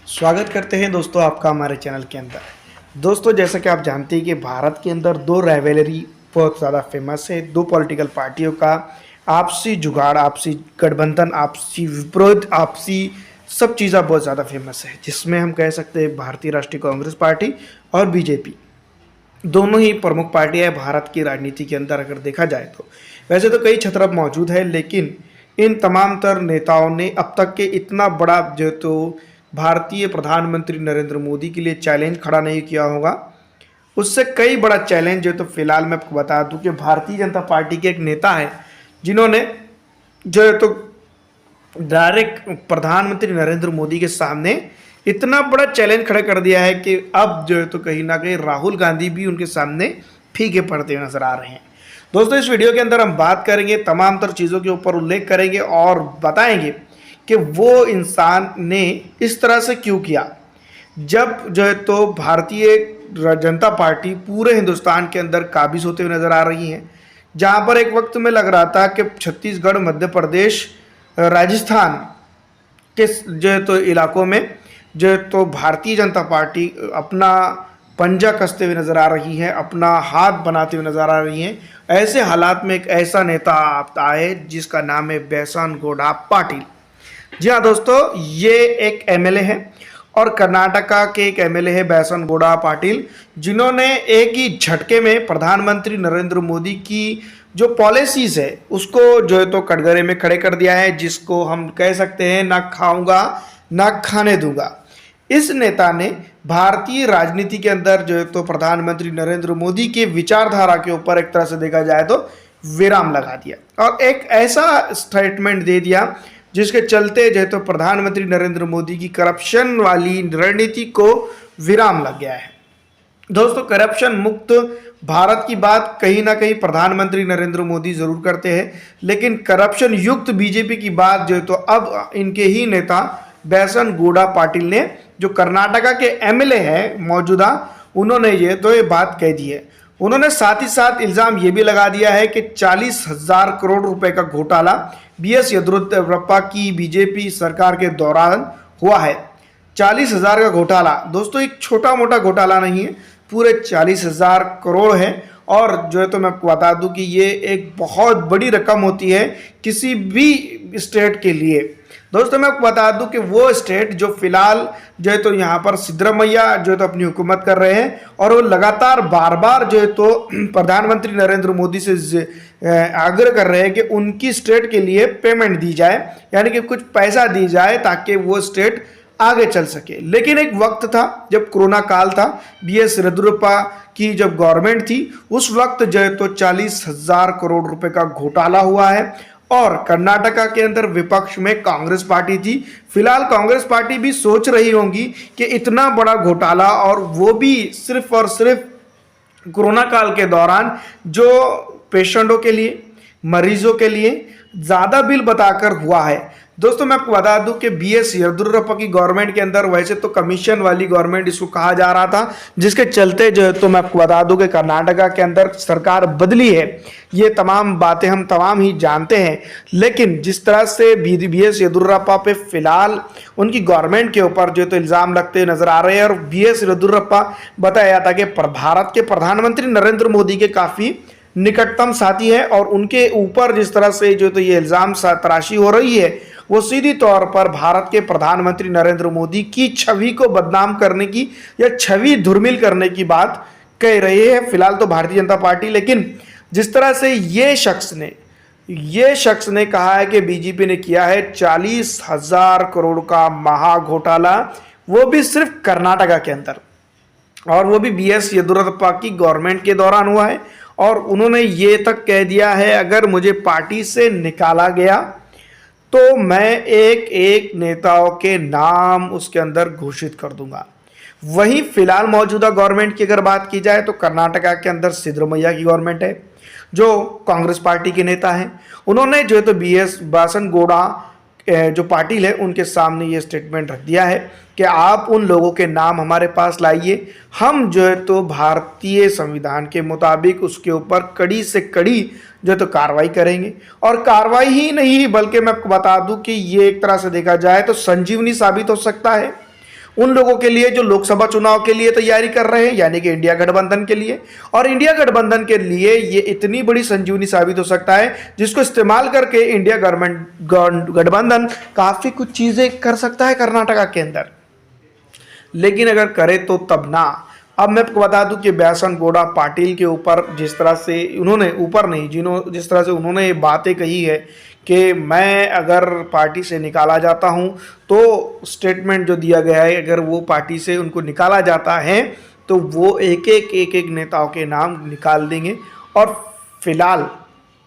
स्वागत करते हैं दोस्तों आपका हमारे चैनल के अंदर। दोस्तों जैसा कि आप जानते हैं कि भारत के अंदर दो राइवलरी बहुत ज़्यादा फेमस है। दो पॉलिटिकल पार्टियों का आपसी जुगाड़, आपसी गठबंधन, आपसी विरोध, आपसी सब चीज़ें बहुत ज़्यादा फेमस है, जिसमें हम कह सकते हैं भारतीय राष्ट्रीय कांग्रेस पार्टी और बीजेपी दोनों ही प्रमुख पार्टियां हैं भारत की राजनीति के अंदर अगर देखा जाए तो। वैसे तो कई छत्रप मौजूद है, लेकिन इन तमाम तर नेताओं ने अब तक के इतना बड़ा जो तो भारतीय प्रधानमंत्री नरेंद्र मोदी के लिए चैलेंज खड़ा नहीं किया होगा। उससे कई बड़ा चैलेंज जो तो फिलहाल मैं आपको बता दूं कि भारतीय जनता पार्टी के एक नेता है जिन्होंने जो है तो डायरेक्ट प्रधानमंत्री नरेंद्र मोदी के सामने इतना बड़ा चैलेंज खड़ा कर दिया है कि अब जो है तो कहीं ना कहीं राहुल गांधी भी उनके सामने फीके पड़ते हुए नजर आ रहे हैं। दोस्तों इस वीडियो के अंदर हम बात करेंगे, तमाम तर चीज़ों के ऊपर उल्लेख करेंगे और बताएंगे कि वो इंसान ने इस तरह से क्यों किया, जब जो है तो भारतीय जनता पार्टी पूरे हिंदुस्तान के अंदर काबिज होते हुए नजर आ रही है। जहां पर एक वक्त में लग रहा था कि छत्तीसगढ़, मध्य प्रदेश, राजस्थान के जो है तो इलाकों में जो है तो भारतीय जनता पार्टी अपना पंजा कसते हुए नजर आ रही है, अपना हाथ बनाते हुए नजर आ रही है। ऐसे हालात में एक ऐसा नेता आता है जिसका नाम है बैसनगौड़ा पाटिल। जी हाँ दोस्तों, ये एक एमएलए है और कर्नाटका के एक एमएलए है बैसनगौड़ा पाटिल, जिन्होंने एक ही झटके में प्रधानमंत्री नरेंद्र मोदी की जो पॉलिसीज है उसको जो है तो कटघरे में खड़े कर दिया है, जिसको हम कह सकते हैं ना खाऊंगा ना खाने दूंगा। इस नेता ने भारतीय राजनीति के अंदर जो है तो प्रधानमंत्री नरेंद्र मोदी के विचारधारा के ऊपर एक तरह से देखा जाए तो विराम लगा दिया और एक ऐसा स्टेटमेंट दे दिया जिसके चलते जो है तो प्रधानमंत्री नरेंद्र मोदी की करप्शन वाली रणनीति को विराम लग गया है। दोस्तों करप्शन मुक्त भारत की बात कहीं ना कहीं प्रधानमंत्री नरेंद्र मोदी जरूर करते हैं, लेकिन करप्शन युक्त बीजेपी की बात जो है तो अब इनके ही नेता बैसनगौड़ा पाटिल ने, जो कर्नाटका के एमएलए हैं मौजूदा, उन्होंने ये बात कह दी है। उन्होंने साथ ही साथ इल्ज़ाम ये भी लगा दिया है कि 40,000 करोड़ रुपए का घोटाला बीएस येदियुरप्पा की बीजेपी सरकार के दौरान हुआ है। 40,000 का घोटाला दोस्तों एक छोटा मोटा घोटाला नहीं है, पूरे 40,000 करोड़ है। और जो है तो मैं आपको बता दूं कि ये एक बहुत बड़ी रकम होती है किसी भी स्टेट के लिए। दोस्तों मैं आपको बता दूं कि वो स्टेट जो फिलहाल जो है तो यहाँ पर सिद्धरामैया जो है तो अपनी हुकूमत कर रहे हैं और वो लगातार बार बार जो है तो प्रधानमंत्री नरेंद्र मोदी से आग्रह कर रहे हैं कि उनकी स्टेट के लिए पेमेंट दी जाए, यानी कि कुछ पैसा दी जाए ताकि वो स्टेट आगे चल सके। लेकिन एक वक्त था जब कोरोना काल था, बीएस येदियुरप्पा की जब गवर्नमेंट थी, उस वक्त जो है तो 40,000 करोड़ रुपए का घोटाला हुआ है और कर्नाटका के अंदर विपक्ष में कांग्रेस पार्टी थी। फिलहाल कांग्रेस पार्टी भी सोच रही होंगी कि इतना बड़ा घोटाला, और वो भी सिर्फ और सिर्फ कोरोना काल के दौरान, जो पेशेंटों के लिए, मरीजों के लिए ज़्यादा बिल बताकर हुआ है। दोस्तों मैं आपको बता दूं कि बीएस येदियुरप्पा की गवर्नमेंट के अंदर वैसे तो कमीशन वाली गवर्नमेंट इसको कहा जा रहा था, जिसके चलते जो है तो मैं आपको बता दूं कि कर्नाटका के अंदर सरकार बदली है। ये तमाम बातें हम तमाम ही जानते हैं, लेकिन जिस तरह से बीएस येदियुरप्पा पे फिलहाल उनकी गवर्नमेंट के ऊपर जो है तो इल्ज़ाम लगते नजर आ रहे हैं, और बीएस येदियुरप्पा बताया जाता है कि भारत के प्रधानमंत्री नरेंद्र मोदी के काफ़ी निकटतम साथी है, और उनके ऊपर जिस तरह से जो तो ये इल्ज़ाम तराशी हो रही है वो सीधी तौर पर भारत के प्रधानमंत्री नरेंद्र मोदी की छवि को बदनाम करने की या छवि धूमिल करने की बात कह रही है फिलहाल तो भारतीय जनता पार्टी। लेकिन जिस तरह से ये शख्स ने कहा है कि बीजेपी ने किया है 40,000 करोड़ का महा घोटाला, वो भी सिर्फ कर्नाटका के अंदर, और वो भी बीएस येदियुरप्पा की गवर्नमेंट के दौरान हुआ है। और उन्होंने ये तक कह दिया है अगर मुझे पार्टी से निकाला गया तो मैं एक एक नेताओं के नाम उसके अंदर घोषित कर दूंगा। वहीं फिलहाल मौजूदा गवर्नमेंट की अगर बात की जाए तो कर्नाटका के अंदर सिद्धरामैया की गवर्नमेंट है, जो कांग्रेस पार्टी के नेता हैं। उन्होंने जो है तो बीएस बैसनगौड़ा जो पाटिल है उनके सामने ये स्टेटमेंट रख दिया है कि आप उन लोगों के नाम हमारे पास लाइए, हम जो है तो भारतीय संविधान के मुताबिक उसके ऊपर कड़ी से कड़ी जो है तो कार्रवाई करेंगे। और कार्रवाई ही नहीं बल्कि मैं आपको बता दूं कि ये एक तरह से देखा जाए तो संजीवनी साबित हो सकता है। उन लोगों के लिए जो लोकसभा चुनाव के लिए तैयारी कर रहे हैं, यानी कि इंडिया गठबंधन के लिए। और इंडिया गठबंधन के लिए ये इतनी बड़ी संजीवनी साबित हो सकता है जिसको इस्तेमाल करके इंडिया गठबंधन काफी कुछ चीजें कर सकता है कर्नाटका के अंदर। लेकिन अगर करे तो तब ना। अब मैं आपको बता दूं कि व्यासनगौड़ा पाटिल के ऊपर जिस तरह से उन्होंने, ऊपर नहीं, जिस तरह से उन्होंने ये बातें कही है कि मैं अगर पार्टी से निकाला जाता हूं, तो स्टेटमेंट जो दिया गया है, अगर वो पार्टी से उनको निकाला जाता है तो वो एक एक नेताओं के नाम निकाल देंगे। और फिलहाल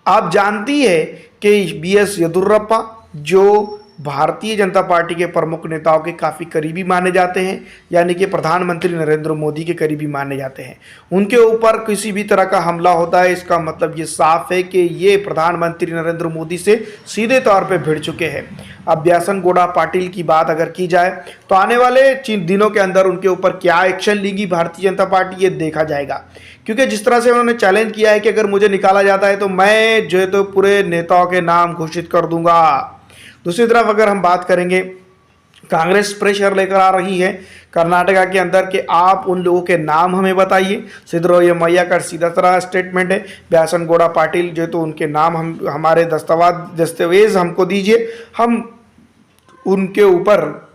आप जानती है कि BS येदियुरप्पा जो भारतीय जनता पार्टी के प्रमुख नेताओं के काफ़ी करीबी माने जाते हैं, यानी कि प्रधानमंत्री नरेंद्र मोदी के करीबी माने जाते हैं, उनके ऊपर किसी भी तरह का हमला होता है, इसका मतलब ये साफ है कि ये प्रधानमंत्री नरेंद्र मोदी से सीधे तौर पे भिड़ चुके हैं। अब व्यासनगौड़ा पाटिल की बात अगर की जाए तो आने वाले दिनों के अंदर उनके ऊपर क्या एक्शन लेगी भारतीय जनता पार्टी, ये देखा जाएगा। क्योंकि जिस तरह से उन्होंने चैलेंज किया है कि अगर मुझे निकाला जाता है तो मैं जो है तो पूरे नेताओं के नाम घोषित कर दूंगा। दूसरी तरफ अगर हम बात करेंगे, कांग्रेस प्रेशर लेकर आ रही है कर्नाटका के अंदर कि आप उन लोगों के नाम हमें बताइए। सिद्धरामैया का सीधा तरह स्टेटमेंट है, व्यासनगौड़ा पाटिल जो तो उनके नाम हम हमारे दस्तावेज हमको दीजिए, हम उनके ऊपर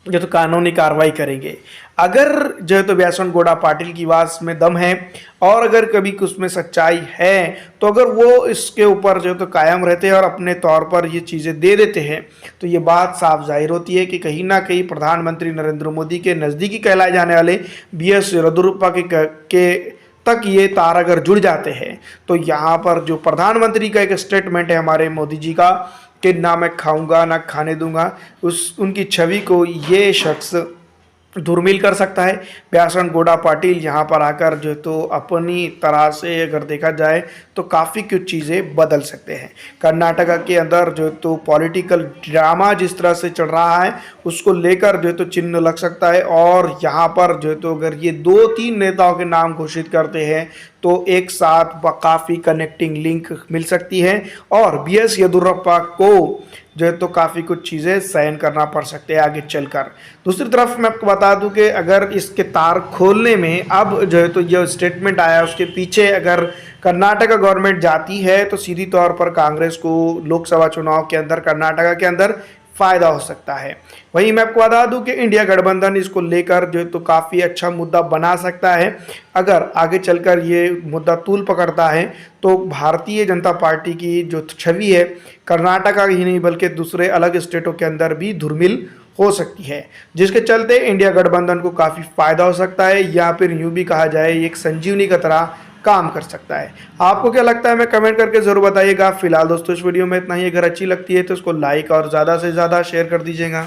जो तो कानूनी कार्रवाई करेंगे। अगर जो है तो व्यासनगौड़ा पाटिल की बात में दम है और अगर कभी उसमें सच्चाई है, तो अगर वो इसके ऊपर जो तो कायम रहते हैं और अपने तौर पर ये चीज़ें दे देते हैं, तो ये बात साफ जाहिर होती है कि कहीं ना कहीं प्रधानमंत्री नरेंद्र मोदी के नज़दीकी कहलाए जाने वाले BS येदियुरप्पा के तक ये तार अगर जुड़ जाते हैं, तो यहाँ पर जो प्रधानमंत्री का एक स्टेटमेंट है हमारे मोदी जी का कि ना मैं खाऊंगा ना खाने दूंगा, उनकी छवि को ये शख्स धूमिल कर सकता है। व्यासनगौड़ा पाटिल यहाँ पर आकर जो तो अपनी तरह से अगर देखा जाए तो काफ़ी कुछ चीज़ें बदल सकते हैं। कर्नाटका के अंदर जो तो पॉलिटिकल ड्रामा जिस तरह से चल रहा है उसको लेकर जो तो चिन्ह लग सकता है। और यहाँ पर जो तो अगर ये 2-3 नेताओं के नाम घोषित करते हैं तो एक साथ काफ़ी कनेक्टिंग लिंक मिल सकती है और BS येदियुरप्पा को जो है तो काफ़ी कुछ चीज़ें सहन करना पड़ सकते हैं आगे चलकर। दूसरी तरफ मैं आपको बता दूं कि अगर इसके तार खोलने में अब जो है तो ये स्टेटमेंट आया, उसके पीछे अगर कर्नाटका गवर्नमेंट जाती है तो सीधी तौर पर कांग्रेस को लोकसभा चुनाव के अंदर कर्नाटका के अंदर फ़ायदा हो सकता है। वहीं मैं आपको बता दूं कि इंडिया गठबंधन इसको लेकर जो है तो काफ़ी अच्छा मुद्दा बना सकता है। अगर आगे चलकर ये मुद्दा तूल पकड़ता है तो भारतीय जनता पार्टी की जो छवि है कर्नाटका ही नहीं बल्कि दूसरे अलग स्टेटों के अंदर भी धूमिल हो सकती है, जिसके चलते इंडिया गठबंधन को काफ़ी फ़ायदा हो सकता है, या फिर यूँ भी कहा जाए एक संजीवनी की तरह काम कर सकता है। आपको क्या लगता है, मैं कमेंट करके ज़रूर बताइएगा। फिलहाल दोस्तों इस वीडियो में इतना ही। अगर अच्छी लगती है तो इसको लाइक और ज़्यादा से ज़्यादा शेयर कर दीजिएगा।